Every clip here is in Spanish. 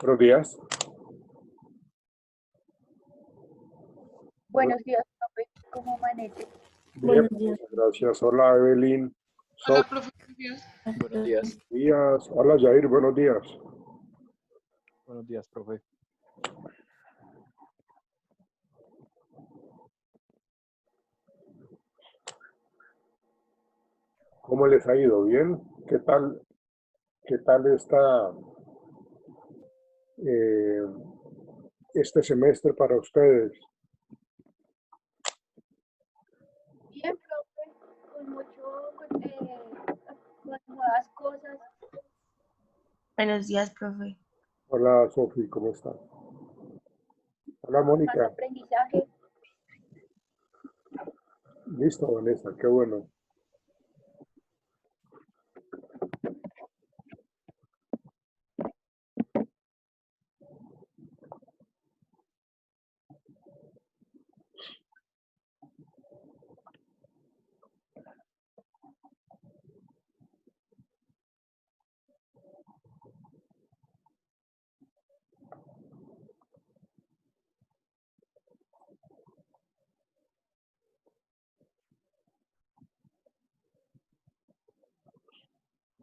Buenos días. Buenos días, profe. ¿Cómo amanece? Bien, Buenos días. muchas gracias. Hola, Evelyn. Hola, profe, buenos días. Buenos días. Días. Hola, Jair. Buenos días. Buenos días, profe. ¿Cómo les ha ido? ¿Bien? Qué tal está eh, este semestre para ustedes? Bien, profe. Con nuevas cosas. Buenos días, profe. Hola, Sofi. ¿Cómo está? Hola, Con más Mónica. aprendizaje. Listo, Vanessa. Qué bueno.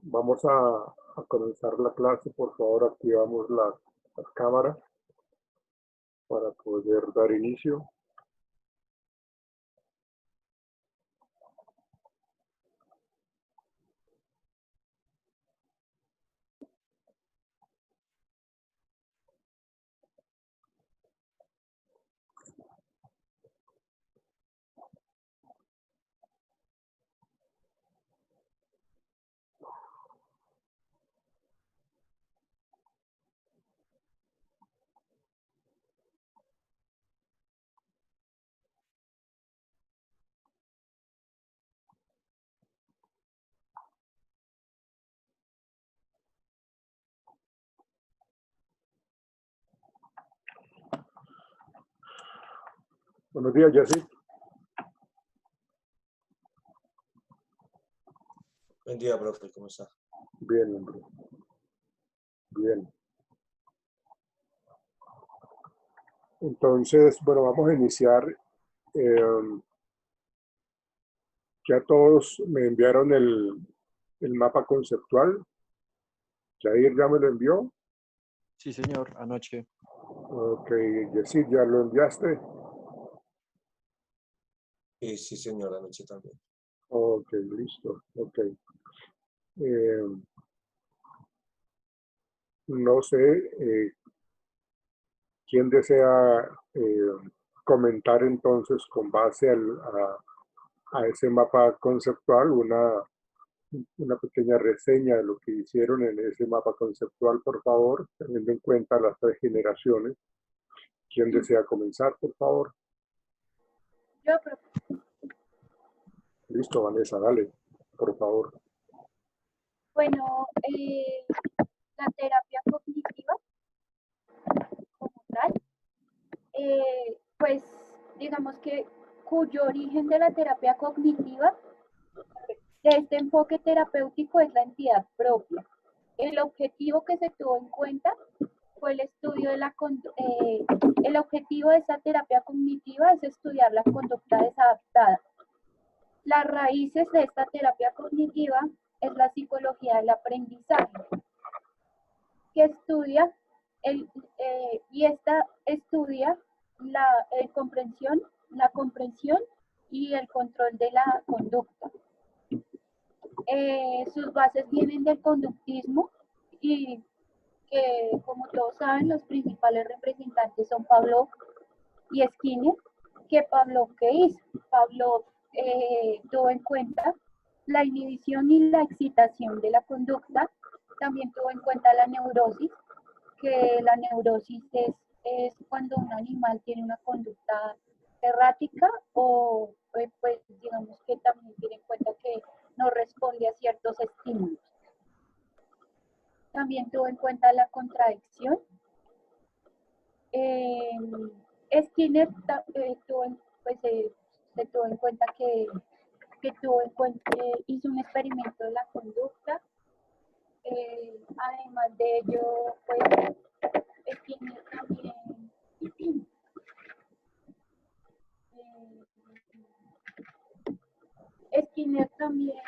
Vamos a comenzar la clase. Por favor, activamos las cámaras para poder dar inicio. Buenos días, Jessy. Buen día, profe, ¿cómo está? Bien, hombre. Bien. Entonces, bueno, vamos a iniciar. Ya todos me enviaron el mapa conceptual. Jair ya me lo envió. Sí, señor, anoche. Ok, Yesid, ¿ya lo enviaste? Sí, señora, anoche también. Ok, listo. Ok. Eh, no sé quién desea comentar entonces con base a ese mapa conceptual una pequeña reseña de lo que hicieron en ese mapa conceptual, por favor, teniendo en cuenta las 3 generaciones. ¿Quién desea comenzar, por favor? Yo, profe. Listo, Vanessa, dale, por favor. Bueno, la terapia cognitiva como tal, pues digamos que cuyo origen de la terapia cognitiva, de este enfoque terapéutico, es la entidad propia. El objetivo que se tuvo en cuenta fue el estudio de el objetivo de esta terapia cognitiva es estudiar la conducta desadaptada. Las raíces de esta terapia cognitiva es la psicología del aprendizaje, que estudia y esta estudia la comprensión y el control de la conducta. Sus bases vienen del conductismo y que, como todos saben, los principales representantes son Pavlov y Skinner. ¿Qué Pavlov qué hizo? Pavlov tuvo en cuenta la inhibición y la excitación de la conducta, también tuvo en cuenta la neurosis, que la neurosis es cuando un animal tiene una conducta errática o pues digamos que también tiene en cuenta que no responde a ciertos estímulos. También tuvo en cuenta la contradicción. Skinner se tuvo en cuenta que hizo un experimento de la conducta Además de ello, pues, Skinner también, Skinner también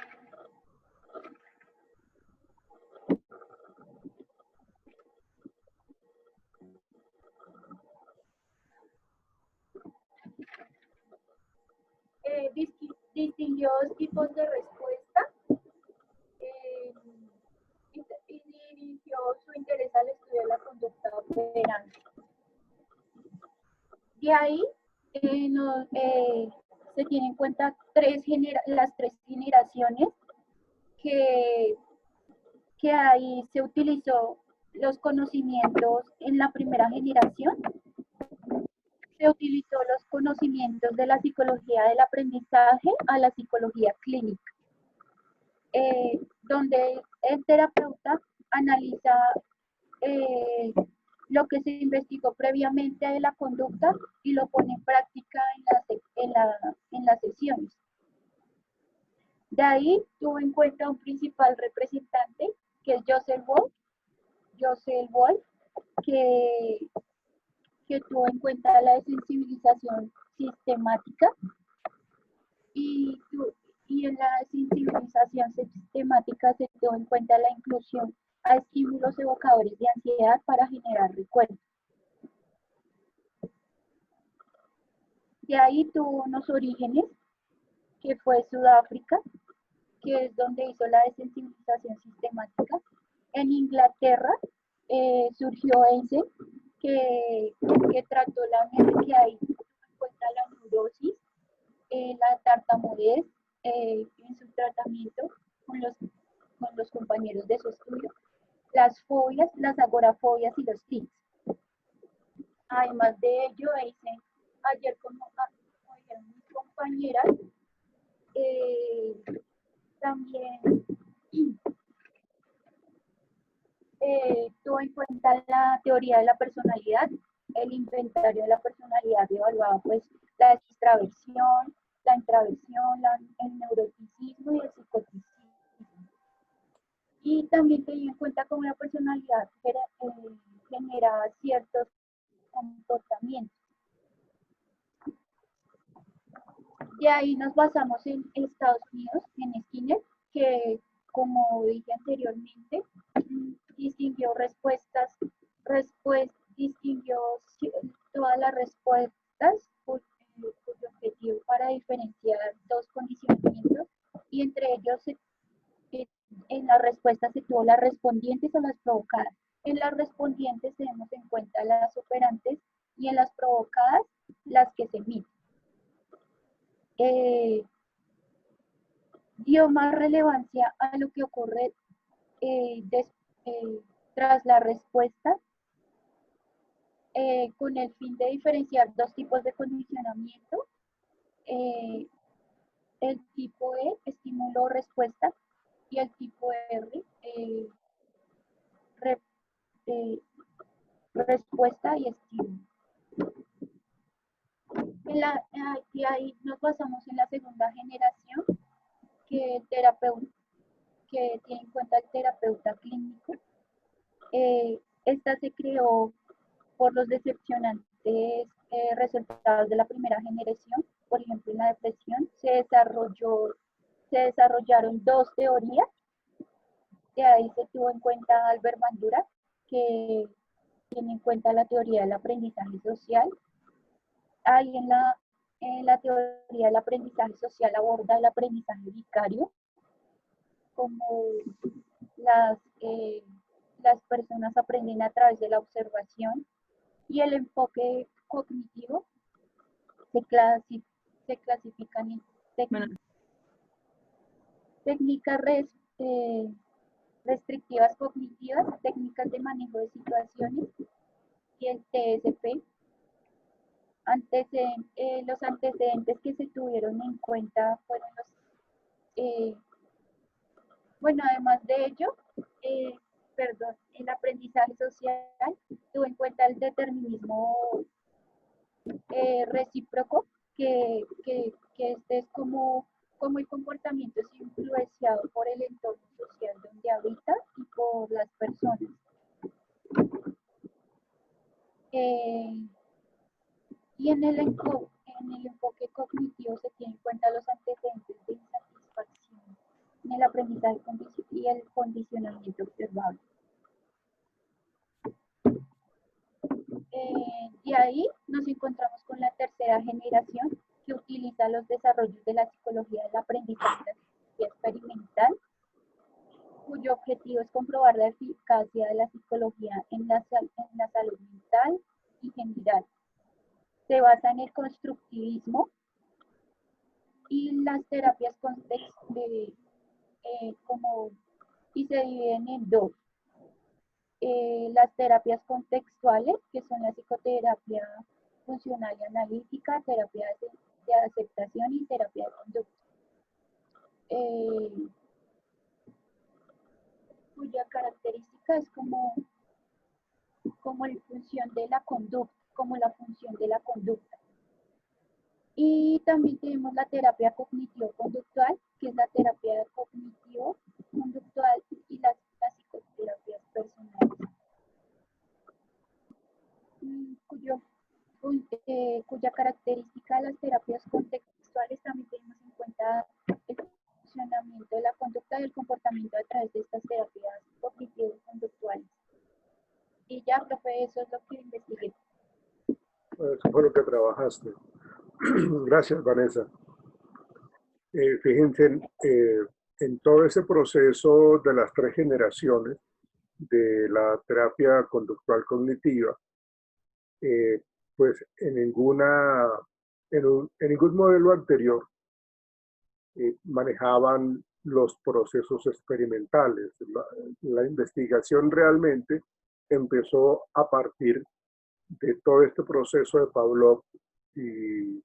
distinguió dos tipos de respuesta y dirigió su interés al estudio de la conducta operante. De ahí se tienen en cuenta las tres generaciones que ahí se utilizó los conocimientos en la primera generación. Se utilizó los conocimientos de la psicología del aprendizaje a la psicología clínica, donde el terapeuta analiza lo que se investigó previamente de la conducta y lo pone en práctica en las sesiones. De ahí tuvo en cuenta un principal representante, que es Joseph Wolff, que tuvo en cuenta la desensibilización sistemática y en la desensibilización sistemática se tuvo en cuenta la inclusión a estímulos evocadores de ansiedad para generar recuerdos. De ahí tuvo unos orígenes, que fue Sudáfrica, que es donde hizo la desensibilización sistemática. En Inglaterra surgió Einstein, que trató la mente, que ahí tuvo en cuenta la neurosis, la tartamudez en su tratamiento con los compañeros de su estudio, las fobias, las agorafobias y los tics. Además de ello, Einstein, ayer como oyeron mis compañeras, también tuvo en cuenta la teoría de la personalidad. El inventario de la personalidad evaluaba pues la extraversión, la intraversión, el neuroticismo y el psicoticismo. Y también tenía en cuenta cómo la personalidad genera ciertos comportamientos. De ahí nos basamos en Estados Unidos, en Skinner, que como dije anteriormente, distinguió distinguió todas las respuestas cuyo objetivo para diferenciar dos condicionamientos, y entre ellos en las respuestas se tuvo las respondientes o las provocadas. En las respondientes tenemos en cuenta las operantes y en las provocadas las que se emiten. Dio más relevancia a lo que ocurre tras la respuesta, con el fin de diferenciar dos tipos de condicionamiento. El tipo E, estímulo-respuesta, y el tipo R, respuesta y estímulo. Ahí nos basamos en la segunda generación, que tiene en cuenta el terapeuta clínico. Esta se creó por los decepcionantes resultados de la primera generación. Por ejemplo, en la depresión se desarrollaron dos teorías. De ahí se tuvo en cuenta Albert Bandura, que tiene en cuenta la teoría del aprendizaje social. Ahí en la teoría del aprendizaje social aborda el aprendizaje vicario, como las personas aprenden a través de la observación, y el enfoque cognitivo se clasifican en técnicas restrictivas cognitivas, técnicas de manejo de situaciones, y el TSP. Los antecedentes que se tuvieron en cuenta fueron además de ello, el aprendizaje social tuvo en cuenta el determinismo recíproco, que este es como el comportamiento es influenciado por el entorno social donde habita y por las personas. Y en el enfoque cognitivo se tienen en cuenta los antecedentes de insatisfacción en el aprendizaje y el condicionamiento observable. De ahí nos encontramos con la tercera generación, que utiliza los desarrollos de la psicología del aprendizaje y la psicología experimental, cuyo objetivo es comprobar la eficacia de la psicología en la salud mental y general. Se basa en el constructivismo y las terapias y se dividen en dos. Las terapias contextuales, que son la psicoterapia funcional y analítica, terapia de aceptación y terapia de conducta, cuya característica es como la función de la conducta, Y también tenemos la terapia cognitivo-conductual, que es la terapia cognitivo-conductual y las psicoterapias personales, cuya característica de las terapias contextuales también tenemos en cuenta el funcionamiento de la conducta y el comportamiento a través de estas terapias cognitivo-conductuales. Y ya, profe, eso es lo que investigué. Eso fue lo que trabajaste. Gracias, Vanessa. Fíjense, en todo ese proceso de las 3 generaciones de la terapia conductual cognitiva, pues en ningún modelo anterior manejaban los procesos experimentales. La investigación realmente empezó a partir de todo este proceso de Pavlov y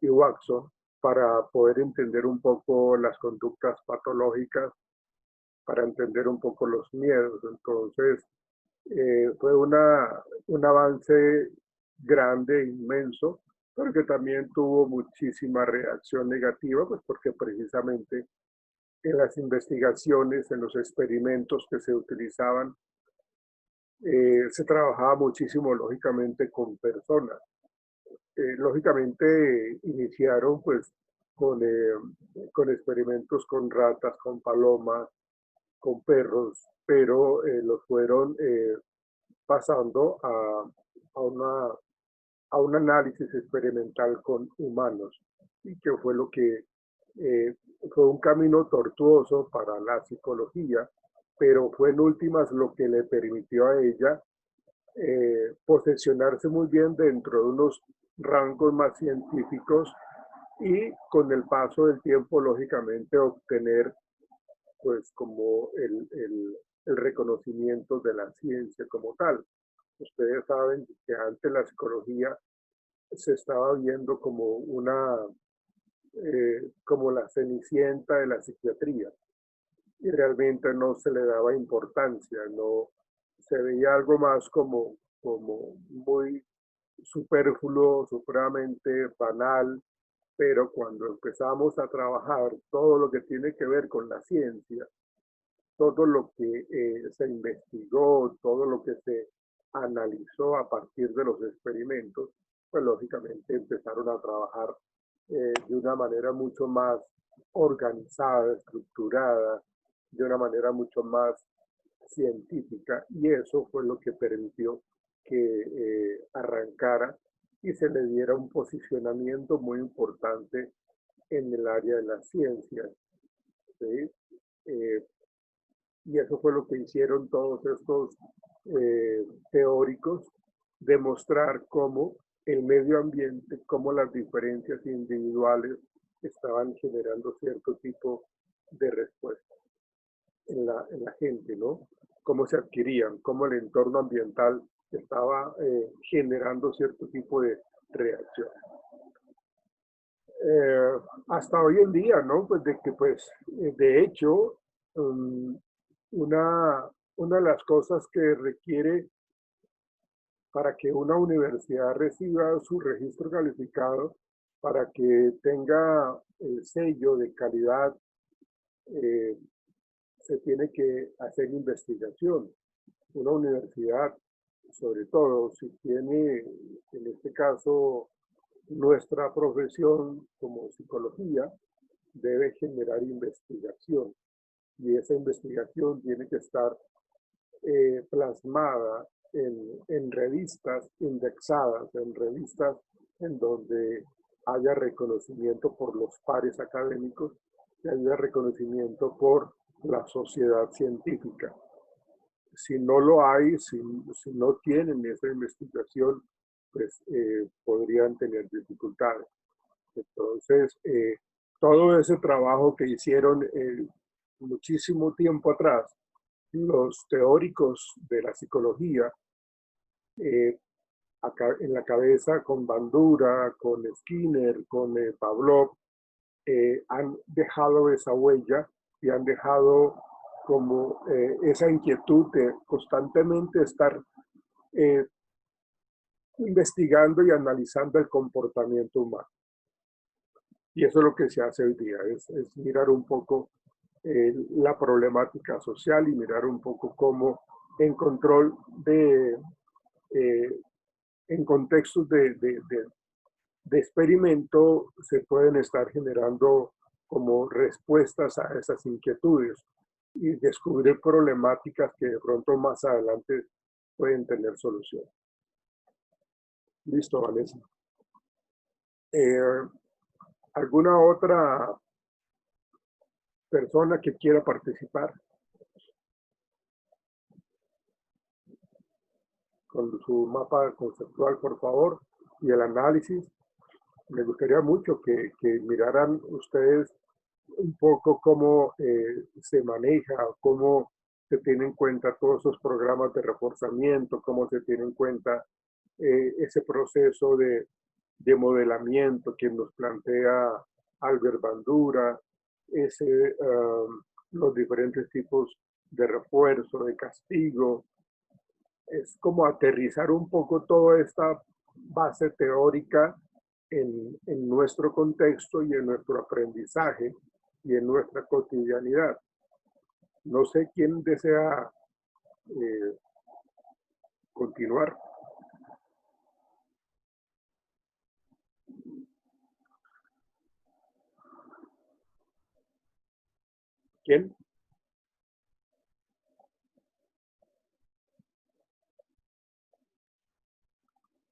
Watson para poder entender un poco las conductas patológicas, para entender un poco los miedos. Entonces, fue un avance grande, inmenso, pero que también tuvo muchísima reacción negativa, pues porque precisamente en las investigaciones, en los experimentos que se utilizaban, se trabajaba muchísimo, lógicamente, con personas. Lógicamente iniciaron pues con experimentos con ratas, con palomas, con perros, pero los fueron pasando a un análisis experimental con humanos, y que fue lo que fue un camino tortuoso para la psicología, pero fue en últimas lo que le permitió a ella posicionarse muy bien dentro de unos rangos más científicos y con el paso del tiempo, lógicamente, obtener pues como el reconocimiento de la ciencia como tal. Ustedes saben que antes la psicología se estaba viendo como como la cenicienta de la psiquiatría, y realmente no se le daba importancia, no se veía algo más como muy superfluo, supremamente banal, pero cuando empezamos a trabajar todo lo que tiene que ver con la ciencia, todo lo que se investigó, todo lo que se analizó a partir de los experimentos, pues lógicamente empezaron a trabajar de una manera mucho más organizada, estructurada, de una manera mucho más científica, y eso fue lo que permitió que arrancara y se le diera un posicionamiento muy importante en el área de las ciencias, ¿sí? Y eso fue lo que hicieron todos estos teóricos, demostrar cómo el medio ambiente, cómo las diferencias individuales estaban generando cierto tipo de respuesta en la gente, ¿no? Cómo se adquirían, cómo el entorno ambiental estaba generando cierto tipo de reacción. Hasta hoy en día, ¿no? Pues de que, pues, de hecho, una de las cosas que requiere para que una universidad reciba su registro calificado, para que tenga el sello de calidad se tiene que hacer investigación. Una universidad, sobre todo si tiene, en este caso, nuestra profesión como psicología, debe generar investigación. Y esa investigación tiene que estar plasmada en revistas indexadas, en revistas en donde haya reconocimiento por los pares académicos y haya reconocimiento por la sociedad científica. Si no lo hay, si no tienen esa investigación, pues podrían tener dificultades. Entonces, todo ese trabajo que hicieron muchísimo tiempo atrás, los teóricos de la psicología, acá en la cabeza con Bandura, con Skinner, con Pavlov, han dejado esa huella y han dejado como esa inquietud de constantemente estar investigando y analizando el comportamiento humano. Y eso es lo que se hace hoy día, es mirar un poco la problemática social y mirar un poco cómo en control de, en contextos de experimento se pueden estar generando como respuestas a esas inquietudes y descubrir problemáticas que de pronto más adelante pueden tener solución. Listo, Vanessa. ¿Alguna otra persona que quiera participar con su mapa conceptual, por favor, y el análisis? Me gustaría mucho que miraran ustedes un poco cómo se maneja, cómo se tiene en cuenta todos esos programas de reforzamiento, cómo se tiene en cuenta ese proceso de modelamiento que nos plantea Albert Bandura, los diferentes tipos de refuerzo, de castigo. Es como aterrizar un poco toda esta base teórica en nuestro contexto y en nuestro aprendizaje y en nuestra cotidianidad. No sé quién desea continuar. ¿Quién?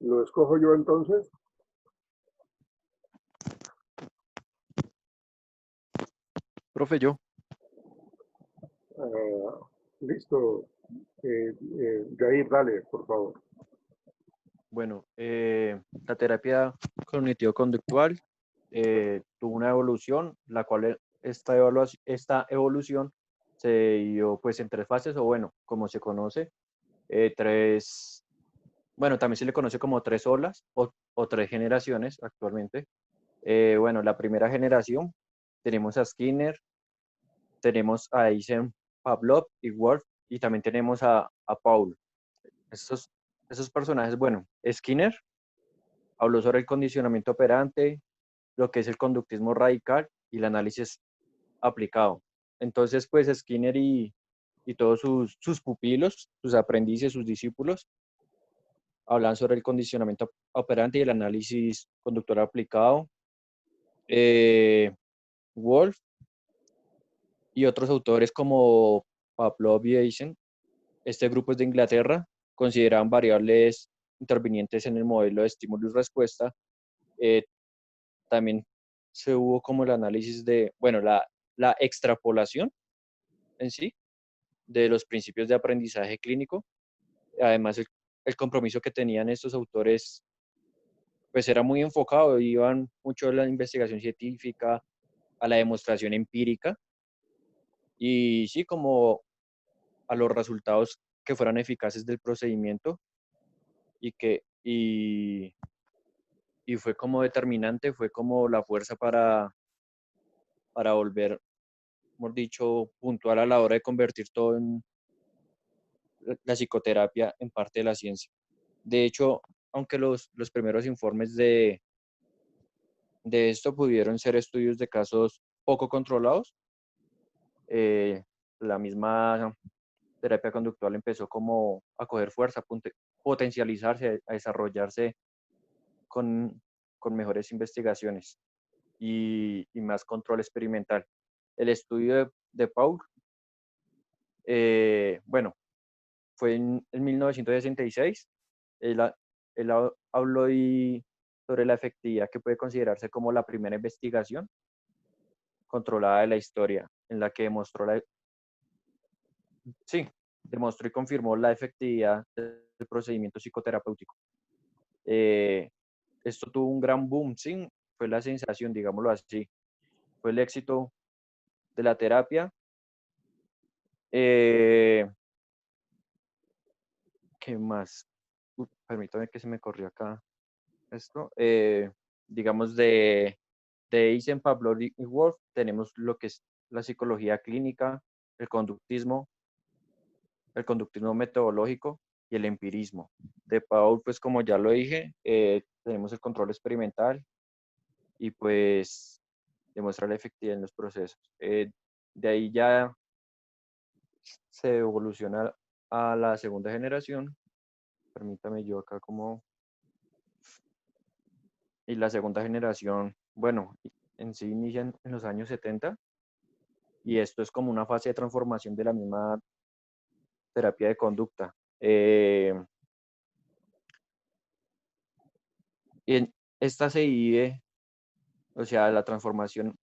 ¿Lo escojo yo entonces? Profe, yo. Listo. Jair, dale, por favor. Bueno, la terapia cognitivo-conductual tuvo una evolución, la cual esta evolución se dio pues en tres fases, o bueno, como se conoce, bueno, también se le conoce como tres olas o tres generaciones actualmente. Bueno, la primera generación tenemos a Skinner, tenemos a Pavlov y Wolf, y también tenemos a Paul. Esos personajes, bueno, Skinner habló sobre el condicionamiento operante, lo que es el conductismo radical y el análisis aplicado. Entonces, pues Skinner y todos sus pupilos, sus aprendices, sus discípulos, hablan sobre el condicionamiento operante y el análisis conductor aplicado. Wolf y otros autores como Pavlov y Eisen, este grupo es de Inglaterra, consideran variables intervinientes en el modelo de estímulo y respuesta. También se hubo como el análisis de, bueno, la extrapolación en sí de los principios de aprendizaje clínico. Además, el compromiso que tenían estos autores, pues era muy enfocado, iban mucho a la investigación científica, a la demostración empírica, y sí, como a los resultados que fueran eficaces del procedimiento y fue como determinante, fue como la fuerza para volver, hemos dicho, puntual a la hora de convertir todo en la psicoterapia en parte de la ciencia. De hecho, aunque los primeros informes de esto pudieron ser estudios de casos poco controlados, la misma terapia conductual empezó como a coger fuerza, potencializarse, a desarrollarse con, con mejores investigaciones y más control experimental. El estudio de Paul, bueno, fue en 1966. Él, él habló sobre la efectividad que puede considerarse como la primera investigación controlada de la historia, en la que demostró y confirmó la efectividad del procedimiento psicoterapéutico. Esto tuvo un gran boom, sí, fue la sensación, digámoslo así, fue el éxito de la terapia. ¿Qué más? Permítame que se me corrió acá esto. Digamos, de Eisen, Pavlov y Wolf, tenemos lo que es la psicología clínica, el conductismo metodológico y el empirismo. De Paul, pues como ya lo dije, tenemos el control experimental y pues demuestra la efectividad en los procesos. De ahí ya se evoluciona a la segunda generación. Permítame yo acá como... Y la segunda generación, bueno, en sí inician en los años 70 y esto es como una fase de transformación de la misma terapia de conducta. Y esta se divide, o sea, la transformación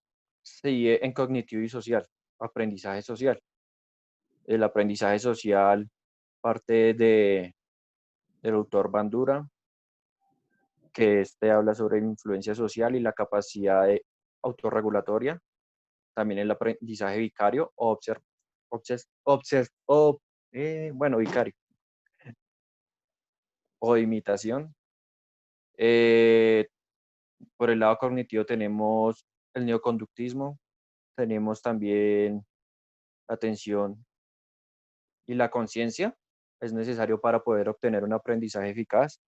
se divide en cognitivo y social, aprendizaje social. El aprendizaje social parte del autor Bandura, que este habla sobre la influencia social y la capacidad de autorregulatoria. También el aprendizaje vicario o vicario o de imitación. Por el lado cognitivo tenemos el neoconductismo, tenemos también la atención y la conciencia. Es necesario para poder obtener un aprendizaje eficaz.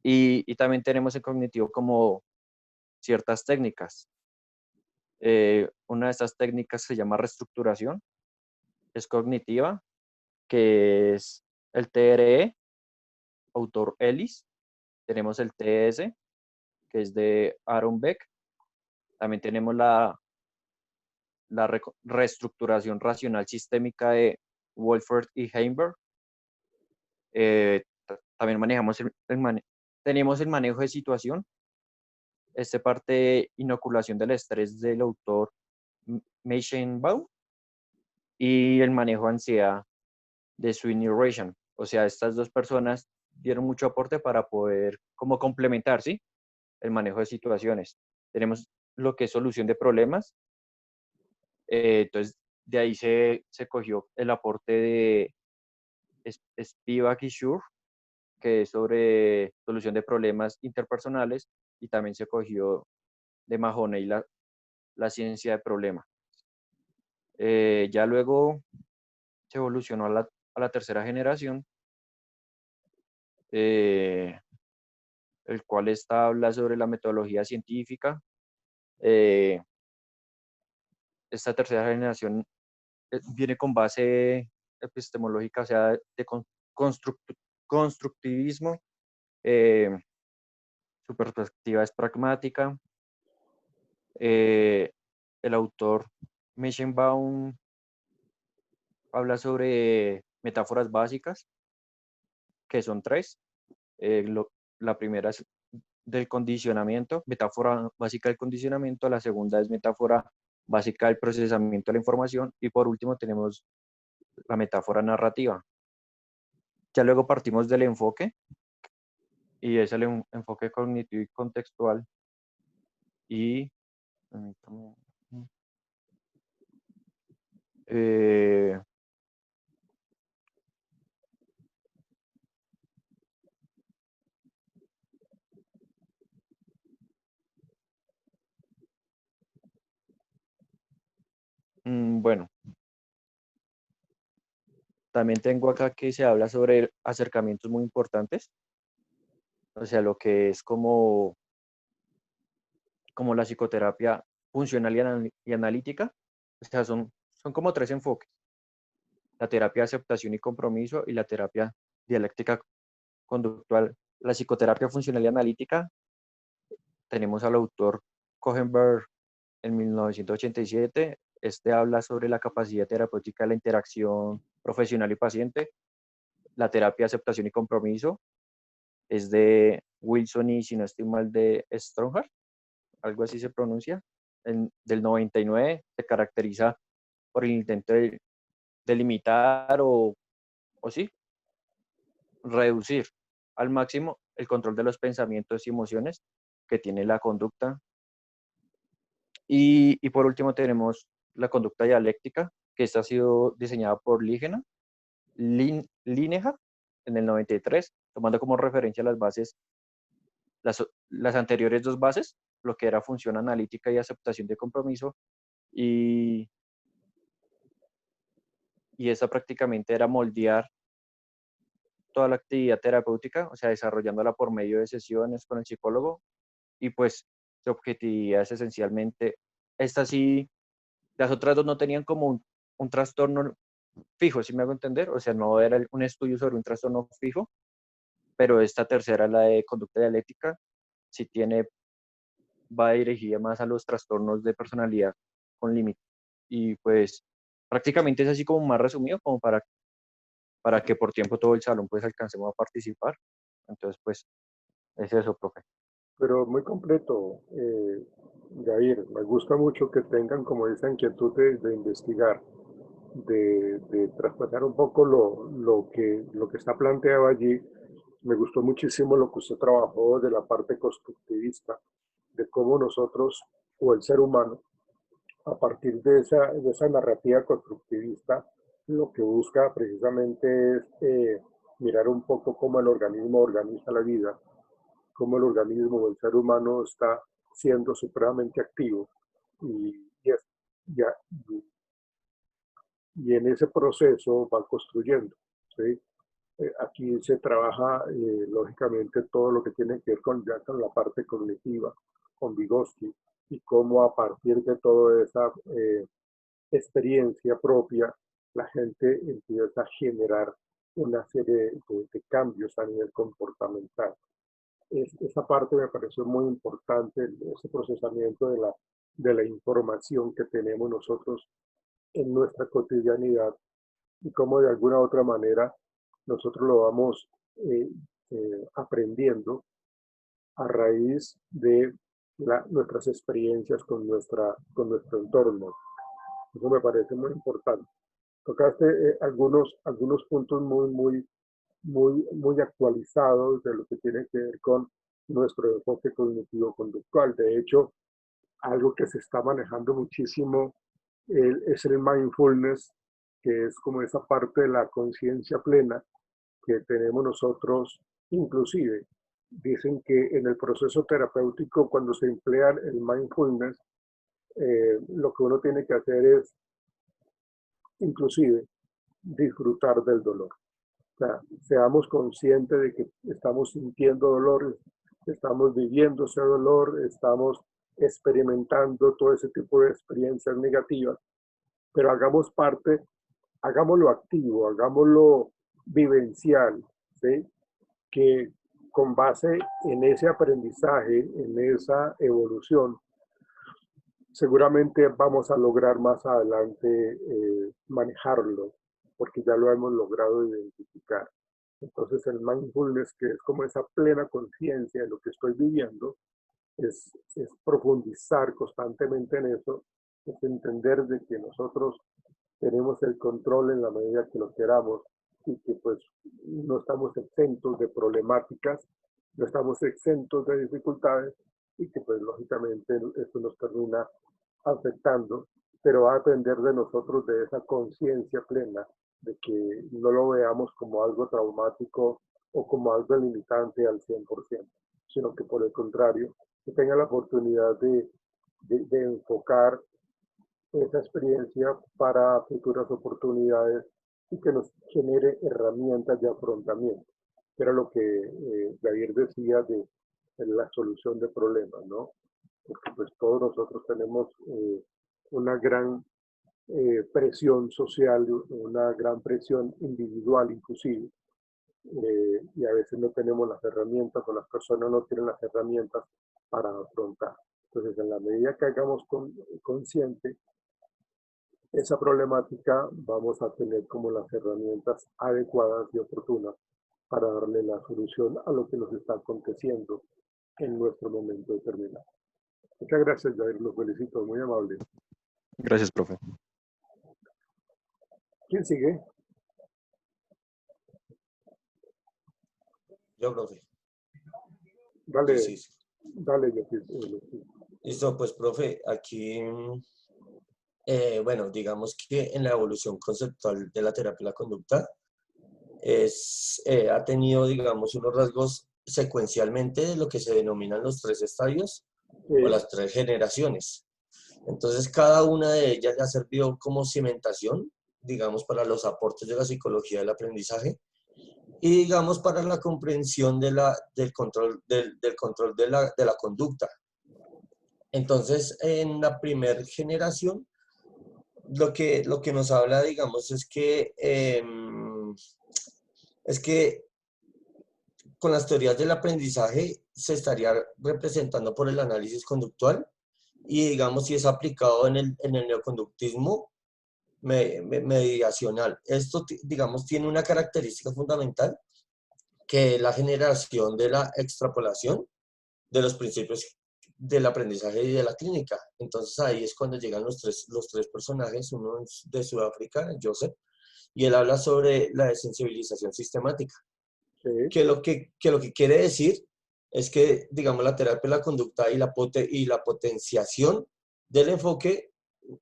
Y también tenemos el cognitivo como ciertas técnicas. Una de estas técnicas se llama reestructuración, es cognitiva, que es el TRE, autor Ellis. Tenemos el TS, que es de Aaron Beck. También tenemos la reestructuración racional sistémica de Wolfert y Heimberg. También manejamos tenemos el manejo de situación. Este parte de inoculación del estrés del autor Meichenbaum y el manejo de ansiedad de Sweeney Ration. O sea, estas dos personas dieron mucho aporte para poder como complementar, ¿sí? El manejo de situaciones. Tenemos lo que es solución de problemas. Entonces, de ahí se cogió el aporte de Spivak y Schur, que es sobre solución de problemas interpersonales, y también se cogió de Mahoney la ciencia de problemas. Ya luego se evolucionó a la tercera generación, el cual habla sobre la metodología científica. Esta tercera generación viene con base epistemológica, o sea, de constructivismo. Su perspectiva es pragmática. El autor Meichenbaum habla sobre metáforas básicas, que son tres. La primera es del condicionamiento, metáfora básica del condicionamiento. La segunda es metáfora básica del procesamiento de la información. Y por último tenemos la metáfora narrativa. Ya luego partimos del enfoque, y es el enfoque cognitivo y contextual. Y eh, bueno, también tengo acá que se habla sobre acercamientos muy importantes, o sea, lo que es como la psicoterapia funcional y analítica. O sea, son son como tres enfoques: la terapia de aceptación y compromiso y la terapia dialéctica conductual. La psicoterapia funcional y analítica, tenemos al autor Kohenberg en 1987. Este habla sobre la capacidad terapéutica de la interacción profesional y paciente. La terapia de aceptación y compromiso es de Wilson y, si no estoy mal, de Strongardt, algo así se pronuncia, del 99. Se caracteriza por el intento de limitar o sí, reducir al máximo el control de los pensamientos y emociones que tiene la conducta. Y por último tenemos la conducta dialéctica, que esta ha sido diseñada por Linehan en el 93, tomando como referencia las bases, las anteriores dos bases, lo que era función analítica y aceptación de compromiso, y esa prácticamente era moldear toda la actividad terapéutica, o sea, desarrollándola por medio de sesiones con el psicólogo, y pues su objetividad es esencialmente, esta sí, las otras dos no tenían como un trastorno fijo, si me hago entender, o sea, no era un estudio sobre un trastorno fijo, pero esta tercera, la de conducta dialéctica, sí va dirigida más a los trastornos de personalidad con límite. Y pues prácticamente es así como más resumido, como para que por tiempo todo el salón pues alcancemos a participar. Entonces pues es eso, profe. Pero muy completo, Jair. Me gusta mucho que tengan como esa inquietud de investigar, de traspasar un poco lo que está planteado allí. Me gustó muchísimo lo que usted trabajó de la parte constructivista, de cómo nosotros o el ser humano, a partir de esa narrativa constructivista, lo que busca precisamente es mirar un poco cómo el organismo organiza la vida, cómo el organismo o el ser humano está siendo supremamente activo y, es, ya, y en ese proceso va construyendo. ¿Sí? Aquí se trabaja lógicamente todo lo que tiene que ver ya con la parte cognitiva, con Vygotsky, y cómo a partir de toda esa experiencia propia la gente empieza a generar una serie de cambios a nivel comportamental. Esa parte me pareció muy importante, ese procesamiento de la información que tenemos nosotros en nuestra cotidianidad y cómo de alguna u otra manera nosotros lo vamos aprendiendo a raíz de nuestras experiencias con nuestro entorno. Eso me parece muy importante. Tocaste algunos puntos muy actualizados de lo que tiene que ver con nuestro enfoque cognitivo-conductual. De hecho, algo que se está manejando muchísimo es el mindfulness, que es como esa parte de la conciencia plena que tenemos nosotros. Inclusive dicen que en el proceso terapéutico, cuando se emplea el mindfulness, lo que uno tiene que hacer es inclusive disfrutar del dolor. O sea, seamos conscientes de que estamos sintiendo dolor, estamos viviendo ese dolor, estamos experimentando todo ese tipo de experiencias negativas, pero hagamos parte, hagámoslo activo, hagámoslo vivencial, ¿sí? Que con base en ese aprendizaje, en esa evolución, seguramente vamos a lograr más adelante manejarlo, porque ya lo hemos logrado identificar. Entonces el mindfulness, que es como esa plena conciencia de lo que estoy viviendo, es profundizar constantemente en eso, es entender de que nosotros tenemos el control en la medida que lo queramos y que pues no estamos exentos de problemáticas, no estamos exentos de dificultades y que pues lógicamente esto nos termina afectando, pero va a depender de nosotros, de esa conciencia plena, de que no lo veamos como algo traumático o como algo limitante al 100%, sino que por el contrario, que tenga la oportunidad de enfocar esa experiencia para futuras oportunidades y que nos genere herramientas de afrontamiento, que era lo que Javier decía de la solución de problemas, ¿no? Porque pues todos nosotros tenemos una gran presión social, una gran presión individual inclusive, y a veces no tenemos las herramientas o las personas no tienen las herramientas para afrontar. Entonces, en la medida que hagamos consciente esa problemática, vamos a tener como las herramientas adecuadas y oportunas para darle la solución a lo que nos está aconteciendo en nuestro momento determinado. Muchas gracias, Jair, los felicito, muy amable. Gracias, profe. ¿Quién sigue? Yo, profe. Dale, Sí. dale, Listo, pues, profe, aquí, bueno, digamos que en la evolución conceptual de la terapia de la conducta ha tenido, digamos, unos rasgos secuencialmente de lo que se denominan los 3 estadios o las 3 generaciones. Entonces, cada una de ellas le ha servido como cimentación, digamos, para los aportes de la psicología del aprendizaje y, digamos, para la comprensión del control de la conducta. Entonces, en la primera generación, lo que nos habla, digamos, es que con las teorías del aprendizaje se estaría representando por el análisis conductual y, digamos, si es aplicado en el neoconductismo mediacional. Esto, digamos, tiene una característica fundamental, que es la generación de la extrapolación de los principios del aprendizaje y de la clínica. Entonces ahí es cuando llegan los tres personajes, uno de Sudáfrica, Joseph, y él habla sobre la desensibilización sistemática. Sí. Que lo que quiere decir es que, digamos, la terapia de la conducta y la potenciación del enfoque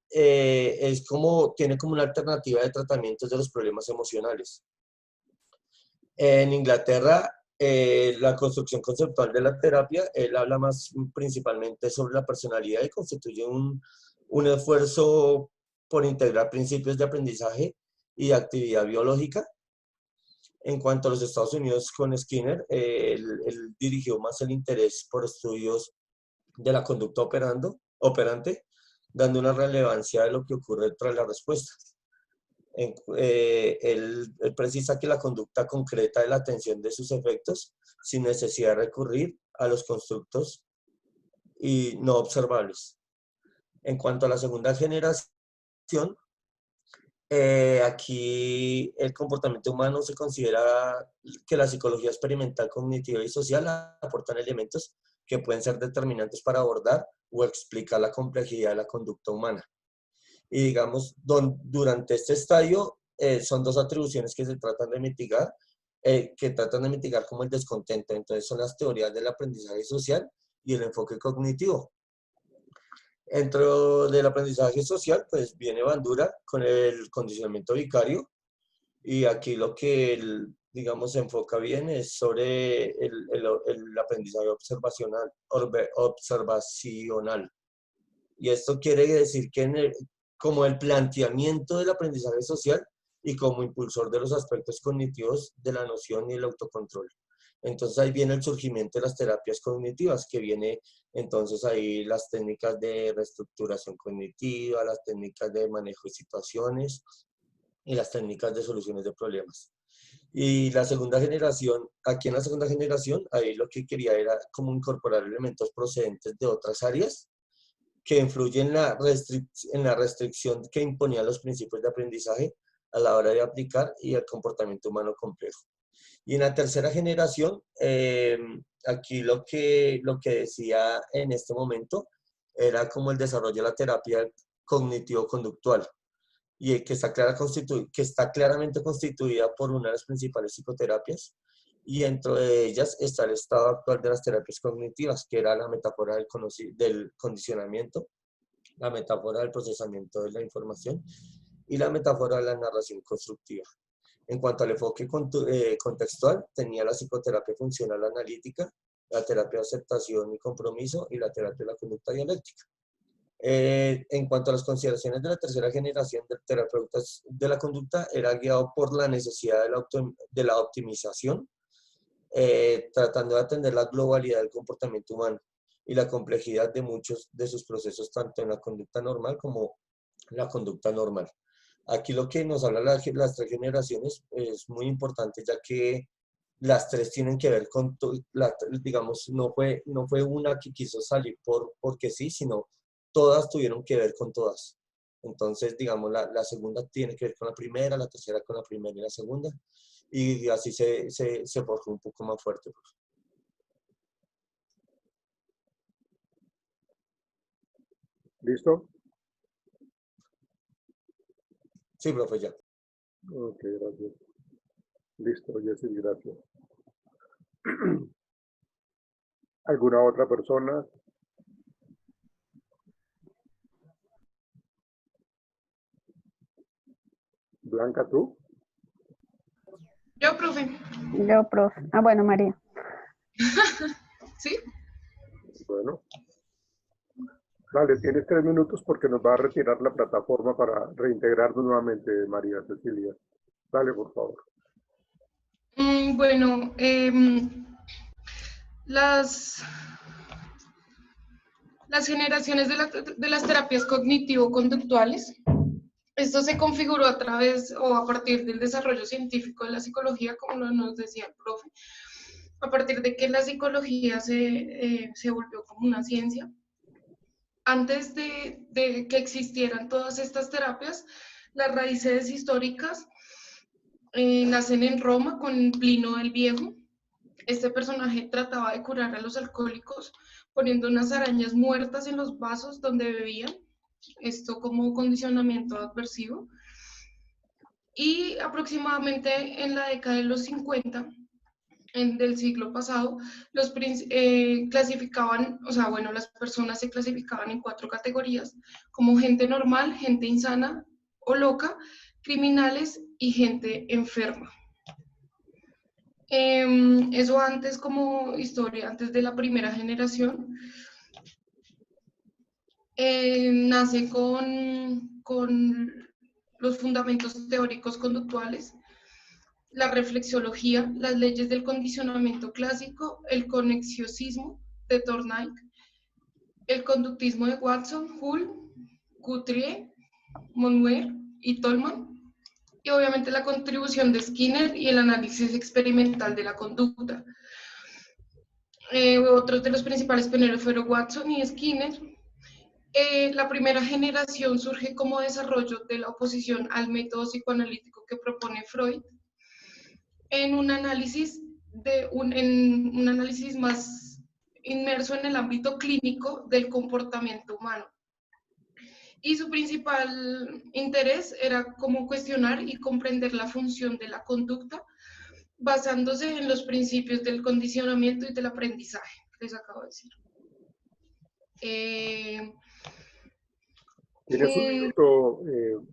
tiene como una alternativa de tratamientos de los problemas emocionales. En Inglaterra, la construcción conceptual de la terapia, él habla más principalmente sobre la personalidad y constituye un esfuerzo por integrar principios de aprendizaje y de actividad biológica. En cuanto a los Estados Unidos, con Skinner, él dirigió más el interés por estudios de la conducta operante, dando una relevancia de lo que ocurre tras la respuesta. Él precisa que la conducta concreta de la atención de sus efectos sin necesidad de recurrir a los constructos y no observables. En cuanto a la segunda generación, aquí el comportamiento humano se considera que la psicología experimental, cognitiva y social aportan elementos que pueden ser determinantes para abordar o explicar la complejidad de la conducta humana. Y digamos, durante este estadio son 2 atribuciones que se tratan de mitigar, como el descontento. Entonces son las teorías del aprendizaje social y el enfoque cognitivo. Dentro del aprendizaje social, pues viene Bandura con el condicionamiento vicario, y aquí lo que él, digamos, se enfoca bien es sobre el aprendizaje observacional. Y esto quiere decir que como el planteamiento del aprendizaje social y como impulsor de los aspectos cognitivos de la noción y el autocontrol. Entonces ahí viene el surgimiento de las terapias cognitivas, que viene entonces ahí las técnicas de reestructuración cognitiva, las técnicas de manejo de situaciones y las técnicas de soluciones de problemas. Y la segunda generación, aquí en la segunda generación, ahí lo que quería era como incorporar elementos procedentes de otras áreas que influyen en la restricción que imponían los principios de aprendizaje a la hora de aplicar y el comportamiento humano complejo. Y en la tercera generación, aquí lo que decía en este momento era como el desarrollo de la terapia cognitivo-conductual, y que está claramente constituida por una de las principales psicoterapias, y dentro de ellas está el estado actual de las terapias cognitivas, que era la metáfora del condicionamiento, la metáfora del procesamiento de la información y la metáfora de la narración constructiva. En cuanto al enfoque contextual, tenía la psicoterapia funcional analítica, la terapia de aceptación y compromiso y la terapia de la conducta dialéctica. En cuanto a las consideraciones de la tercera generación de terapeutas de la conducta, era guiado por la necesidad de la optimización, tratando de atender la globalidad del comportamiento humano y la complejidad de muchos de sus procesos, tanto en la conducta normal como la conducta normal. Aquí lo que nos habla las 3 generaciones es muy importante, ya que las 3 tienen que ver con, digamos, no fue una que quiso salir porque sí, sino todas tuvieron que ver con todas. Entonces, digamos, la segunda tiene que ver con la primera, la tercera con la primera y la segunda, y así se forjó un poco más fuerte. ¿Listo? Sí, profe, ya. Ok, gracias. Listo, Jessy, gracias. ¿Alguna otra persona? Blanca, ¿tú? Yo, profe. Yo, profe. Ah, bueno, María. ¿Sí? Bueno. Dale, tienes 3 minutos porque nos va a retirar la plataforma para reintegrarnos nuevamente, María Cecilia. Dale, por favor. Bueno, las generaciones de las terapias cognitivo-conductuales, esto se configuró a través o a partir del desarrollo científico de la psicología, como nos decía el profe, a partir de que la psicología se volvió como una ciencia. Antes de que existieran todas estas terapias, las raíces históricas nacen en Roma con Plinio el Viejo. Este personaje trataba de curar a los alcohólicos poniendo unas arañas muertas en los vasos donde bebían, esto como condicionamiento adversivo. Y aproximadamente en la década de los 50 del siglo pasado, clasificaban, o sea, bueno, las personas se clasificaban en 4 categorías, como gente normal, gente insana o loca, criminales y gente enferma. Eso antes como historia, antes de la primera generación, nace con los fundamentos teóricos conductuales, la reflexiología, las leyes del condicionamiento clásico, el conexiosismo de Thorndike, el conductismo de Watson, Hull, Guthrie, Monmuir y Tolman, y obviamente la contribución de Skinner y el análisis experimental de la conducta. Otros de los principales pioneros fueron Watson y Skinner. La primera generación surge como desarrollo de la oposición al método psicoanalítico que propone Freud, en un análisis más inmerso en el ámbito clínico del comportamiento humano. Y su principal interés era cómo cuestionar y comprender la función de la conducta basándose en los principios del condicionamiento y del aprendizaje, les acabo de decir. Tienes un minuto,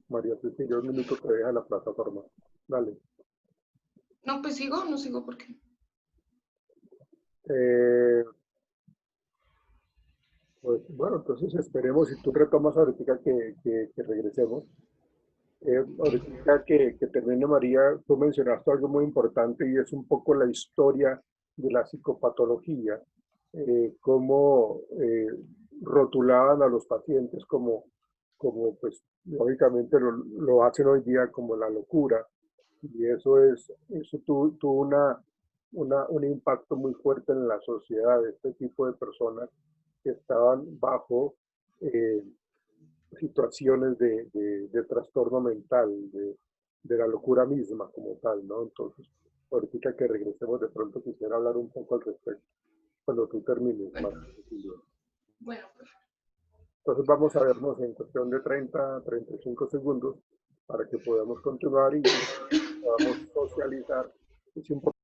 María Cecilia, un minuto te deja la plataforma. Dale. No, pues sigo, no sigo, ¿por qué? Pues bueno, entonces esperemos, si tú retomas ahorita que regresemos. Ahorita que termine María, tú mencionaste algo muy importante y es un poco la historia de la psicopatología, cómo rotulaban a los pacientes como pues lógicamente lo hacen hoy día como la locura, y eso tuvo un impacto muy fuerte en la sociedad, este tipo de personas que estaban bajo situaciones de trastorno mental, de la locura misma como tal, ¿no? Entonces, ahorita que regresemos de pronto quisiera hablar un poco al respecto, cuando tú termines, Bueno. Marta. Bueno, pues. Entonces vamos a vernos en cuestión de 35 segundos para que podamos continuar y podamos socializar. Es importante